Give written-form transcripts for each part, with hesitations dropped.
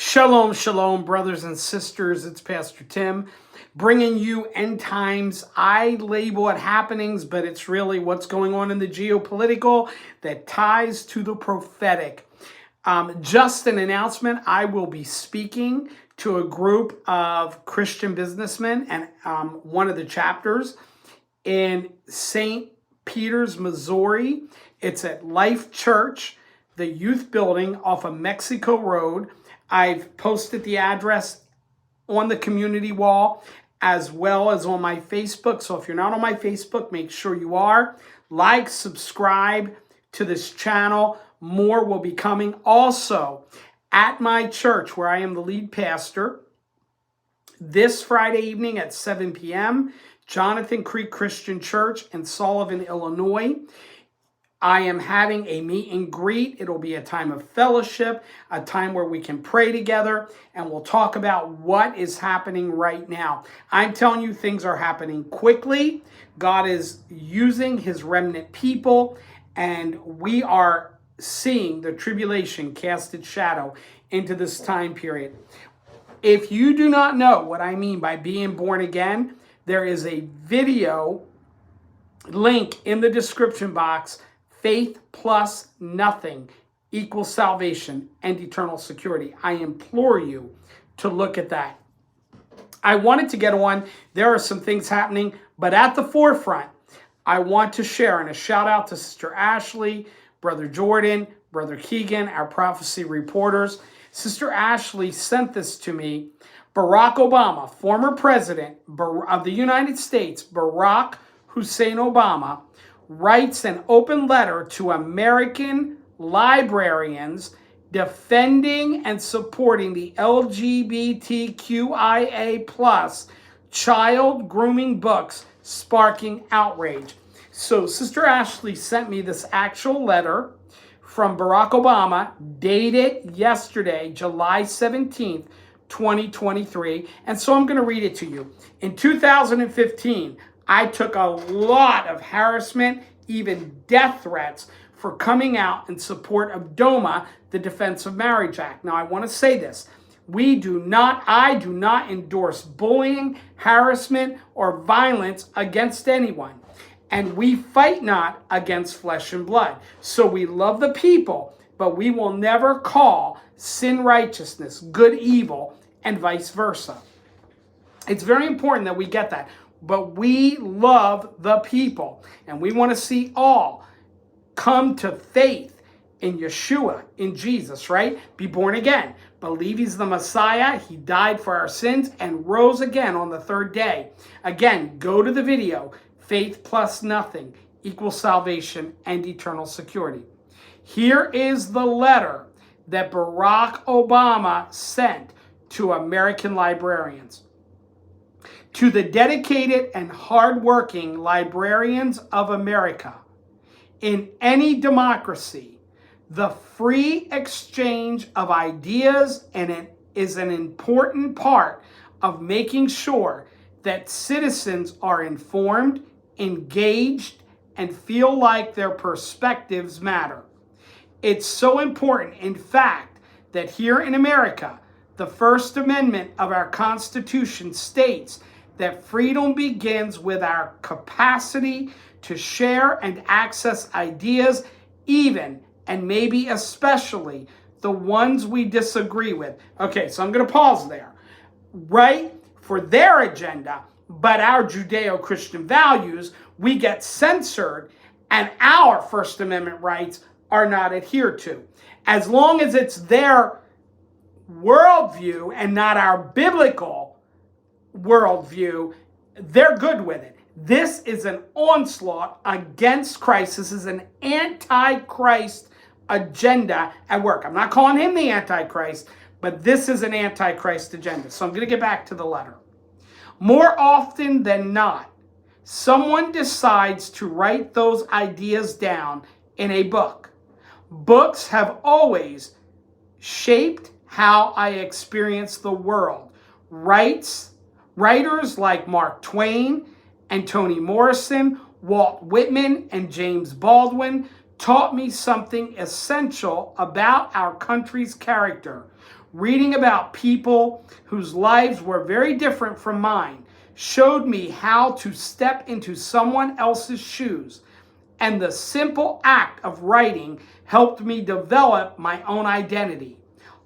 Shalom, shalom, brothers and sisters. It's Pastor Tim bringing you end times. I label it happenings, but it's really what's going on in the geopolitical that ties to the prophetic. Just an announcement, I will be speaking to a group of Christian businessmen and one of the chapters in St. Peters, Missouri. It's at Life Church, the youth building off of Mexico Road. I've posted the address on the community wall as well as on my Facebook. So if you're not on my Facebook, make sure you are. Like, subscribe to this channel. More will be coming. Also, at my church where I am the lead pastor, this Friday evening at 7 p.m., Jonathan Creek Christian Church in Sullivan, Illinois. I am having a meet and greet. It'll be a time of fellowship, a time where we can pray together, and we'll talk about what is happening right now. I'm telling you, things are happening quickly. God is using his remnant people, and we are seeing the tribulation cast its shadow into this time period. If you do not know what I mean by being born again, there is a video link in the description box. Faith plus nothing equals salvation and eternal security. I implore you to look at that. I wanted to get on. There are some things happening, but at the forefront, I want to share, and a shout out to Sister Ashley, Brother Jordan, Brother Keegan, our prophecy reporters. Sister Ashley sent this to me. Barack Obama, former president of the United States, Barack Hussein Obama, writes an open letter to American librarians defending and supporting the LGBTQIA plus child grooming books, sparking outrage. So Sister Ashley sent me this actual letter from Barack Obama, dated yesterday, July 17th, 2023. And so I'm going to read it to you. In 2015, I took a lot of harassment, even death threats, for coming out in support of DOMA, the Defense of Marriage Act. Now, I want to say this. I do not endorse bullying, harassment, or violence against anyone. And we fight not against flesh and blood. So we love the people, but we will never call sin righteousness, good evil, and vice versa. It's very important that we get that. But we love the people, and we want to see all come to faith in Yeshua, in Jesus, right? Be born again. Believe he's the Messiah. He died for our sins and rose again on the third day. Again, go to the video. Faith plus nothing equals salvation and eternal security. Here is the letter that Barack Obama sent to American librarians. To the dedicated and hardworking librarians of America, in any democracy, the free exchange of ideas is an important part of making sure that citizens are informed, engaged, and feel like their perspectives matter. It's so important, in fact, that here in America, the First Amendment of our Constitution states that freedom begins with our capacity to share and access ideas, even and maybe especially the ones we disagree with. Okay, so I'm going to pause there. Right? For their agenda, but our Judeo-Christian values, we get censored and our First Amendment rights are not adhered to. As long as it's their worldview and not our biblical worldview, they're good with it. This is an onslaught against Christ. This is an anti-Christ agenda at work. I'm not calling him the Antichrist, but this is an anti-Christ agenda. So I'm going to get back to the letter. More often than not, someone decides to write those ideas down in a book. Books have always shaped how I experience the world. Writers like Mark Twain and Toni Morrison, Walt Whitman, and James Baldwin taught me something essential about our country's character. reading about people whose lives were very different from mine showed me how to step into someone else's shoes, and the simple act of writing helped me develop my own identity,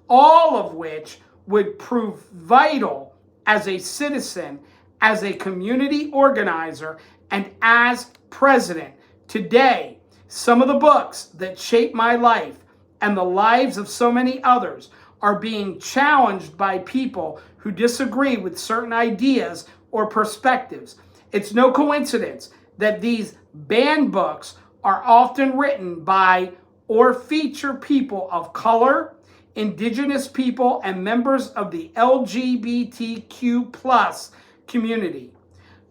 all of which would prove vital as a citizen, as a community organizer, and as president. Today, some of the books that shaped my life and the lives of so many others are being challenged by people who disagree with certain ideas or perspectives. It's no coincidence that these banned books are often written by or feature people of color, indigenous people, and members of the LGBTQ plus community.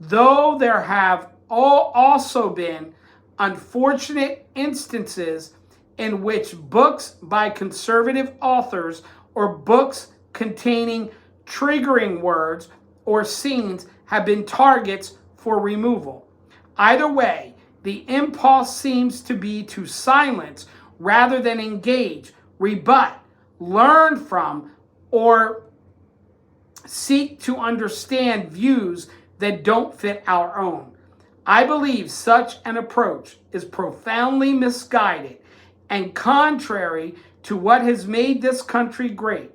Though there have also been unfortunate instances in which books by conservative authors or books containing triggering words or scenes have been targets for removal. Either way, the impulse seems to be to silence rather than engage, rebut, learn from, or seek to understand views that don't fit our own. I believe such an approach is profoundly misguided and contrary to what has made this country great.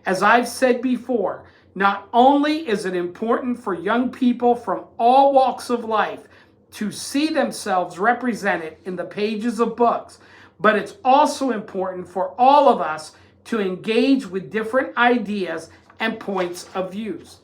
As I've said before, not only is it important for young people from all walks of life to see themselves represented in the pages of books, but it's also important for all of us to engage with different ideas and points of views.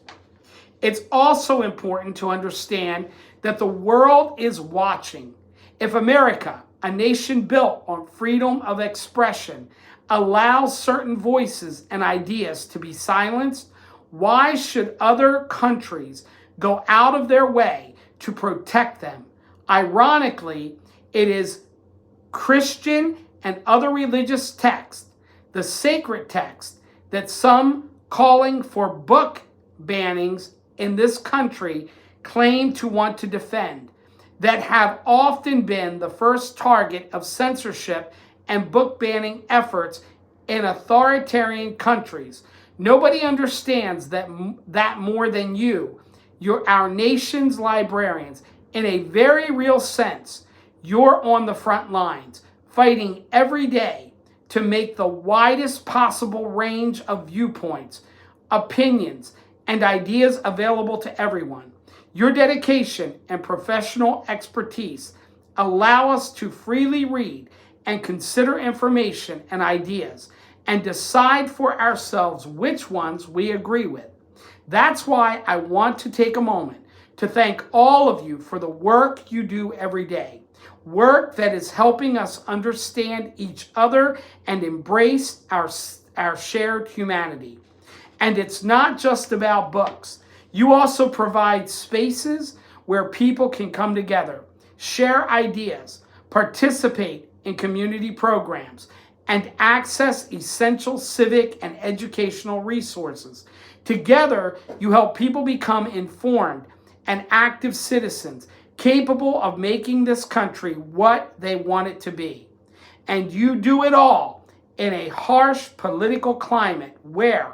It's also important to understand that the world is watching. If America, a nation built on freedom of expression, allows certain voices and ideas to be silenced, why should other countries go out of their way to protect them? Ironically, it is Christian and other religious texts, the sacred text, that some calling for book bannings in this country claim to want to defend, that have often been the first target of censorship and book banning efforts in authoritarian countries. Nobody understands that more than you. You're our nation's librarians. In a very real sense, you're on the front lines, fighting every day to make the widest possible range of viewpoints, opinions, and ideas available to everyone. Your dedication and professional expertise allow us to freely read and consider information and ideas and decide for ourselves which ones we agree with. That's why I want to take a moment to thank all of you for the work you do every day, work that is helping us understand each other and embrace our shared humanity. And it's not just about books. You also provide spaces where people can come together, share ideas, participate in community programs, and access essential civic and educational resources. Together, you help people become informed and active citizens, capable of making this country what they want it to be. And you do it all in a harsh political climate where,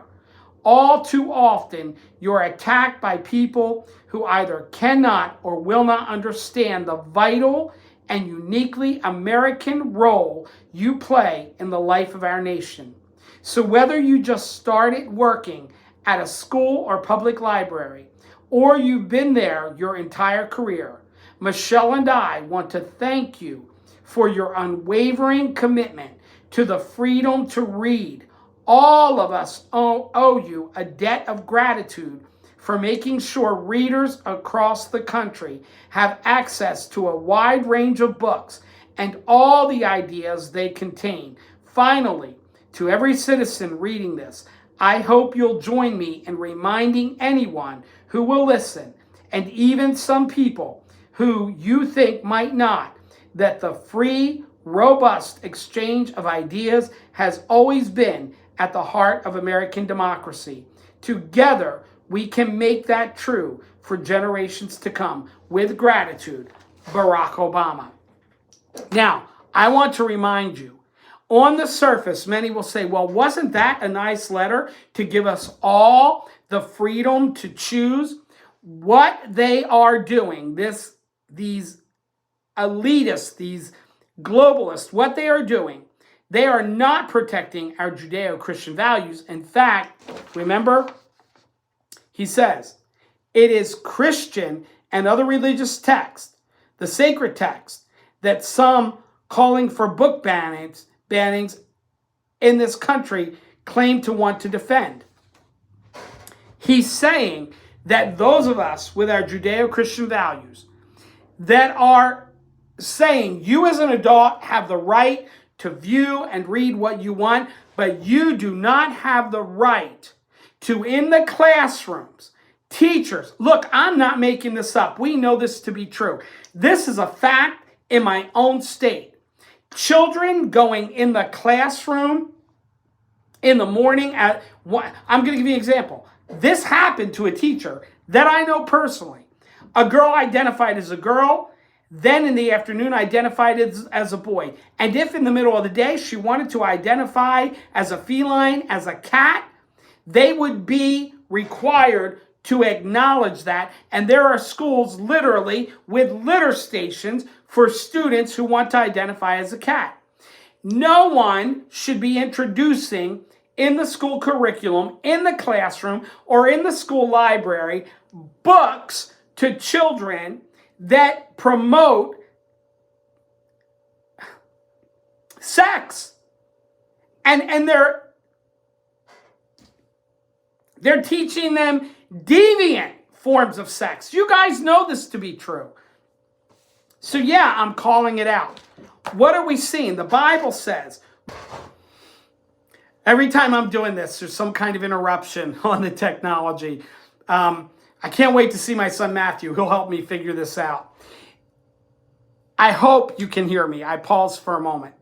all too often, you're attacked by people who either cannot or will not understand the vital and uniquely American role you play in the life of our nation. So whether you just started working at a school or public library, or you've been there your entire career, Michelle and I want to thank you for your unwavering commitment to the freedom to read. All of us owe you a debt of gratitude for making sure readers across the country have access to a wide range of books and all the ideas they contain. Finally, to every citizen reading this, I hope you'll join me in reminding anyone who will listen, and even some people who you think might not, that the free, robust exchange of ideas has always been at the heart of American democracy. Together, we can make that true for generations to come. With gratitude, Barack Obama. Now, I want to remind you, On the surface, many will say, well, wasn't that a nice letter to give us all the freedom to choose? What they are doing, these elitists, these globalists, what they are doing, they are not protecting our Judeo-Christian values. In fact, remember, he says, it is Christian and other religious texts, the sacred text, that some calling for book bannings in this country claim to want to defend. He's saying that those of us with our Judeo-Christian values that are saying you as an adult have the right to view and read what you want, but you do not have the right to, in the classrooms, teachers, look, I'm not making this up. We know this to be true. This is a fact in my own state. Children going in the classroom in the morning I'm going to give you an example. This happened to a teacher that I know personally. A girl identified as a girl, then in the afternoon identified as a boy. And if in the middle of the day she wanted to identify as a feline, as a cat, they would be required to acknowledge that. And there are schools literally with litter stations for students who want to identify as a cat. No one should be introducing in the school curriculum, in the classroom, or in the school library, books to children that promote sex. And they're teaching them deviant forms of sex. You guys know this to be true. So yeah, I'm calling it out. What are we seeing? The Bible says, every time I'm doing this, there's some kind of interruption on the technology. I can't wait to see my son Matthew. He'll help me figure this out. I hope you can hear me. I pause for a moment.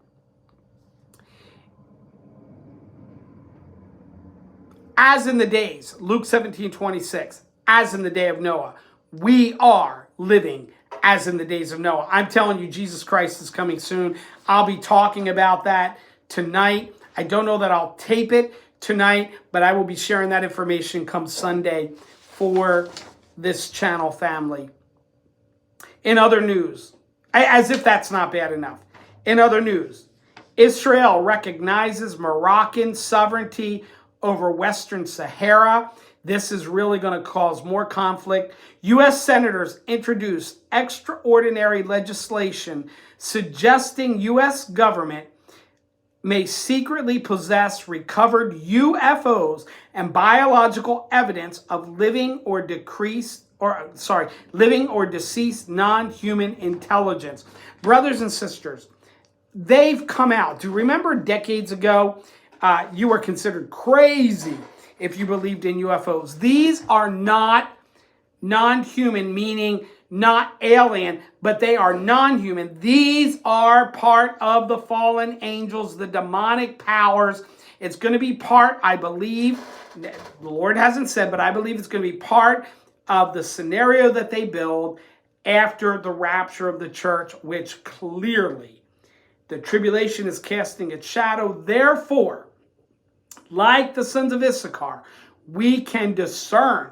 As in the days, Luke 17:26, as in the day of Noah, we are living as in the days of Noah. I'm telling you, Jesus Christ is coming soon. I'll be talking about that tonight. I don't know that I'll tape it tonight, but I will be sharing that information come Sunday for this channel family. In other news, as if that's not bad enough. In other news, Israel recognizes Moroccan sovereignty over Western Sahara. This is really going to cause more conflict. U.S. senators introduced extraordinary legislation suggesting U.S. government may secretly possess recovered UFOs and biological evidence of living or deceased non-human intelligence. Brothers and sisters, they've come out. Do you remember decades ago, you were considered crazy if you believed in UFOs? These are not non-human, meaning not alien, but they are non-human. These are part of the fallen angels, the demonic powers. It's going to be part, I believe, the Lord hasn't said, but I believe it's going to be part of the scenario that they build after the rapture of the church, which clearly the tribulation is casting its shadow. Therefore, like the sons of Issachar, we can discern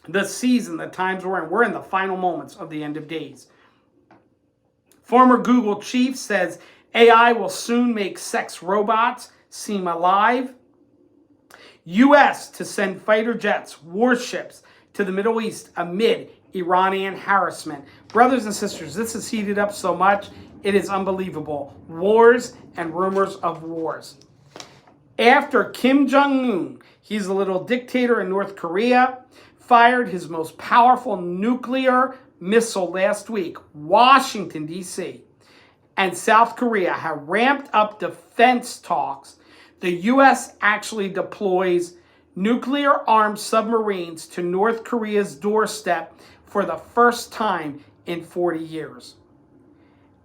the season, the times we're in. We're in the final moments of the end of days. Former Google chief says AI will soon make sex robots seem alive. U.S. to send fighter jets, warships to the Middle East amid Iranian harassment. Brothers and sisters, this is heated up so much, it is unbelievable. Wars and rumors of wars. After Kim Jong-un, he's a little dictator in North Korea, fired his most powerful nuclear missile last week, Washington, D.C., and South Korea have ramped up defense talks. The U.S. actually deploys nuclear-armed submarines to North Korea's doorstep for the first time in 40 years.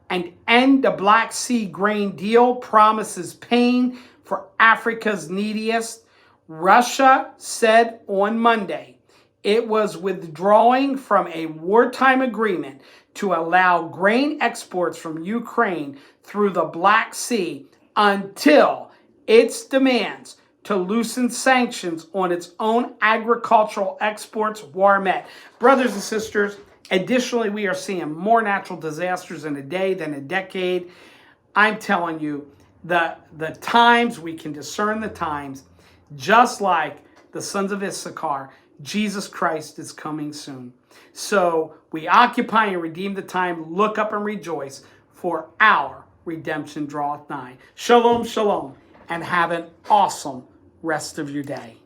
And end the Black Sea grain deal promises pain for Africa's neediest. Russia said on Monday it was withdrawing from a wartime agreement to allow grain exports from Ukraine through the Black Sea until its demands to loosen sanctions on its own agricultural exports were met. Brothers and sisters, additionally, we are seeing more natural disasters in a day than a decade. I'm telling you, the times, we can discern the times, just like the sons of Issachar, Jesus Christ is coming soon. So we occupy and redeem the time, look up and rejoice, for our redemption draweth nigh. Shalom, shalom, and have an awesome rest of your day.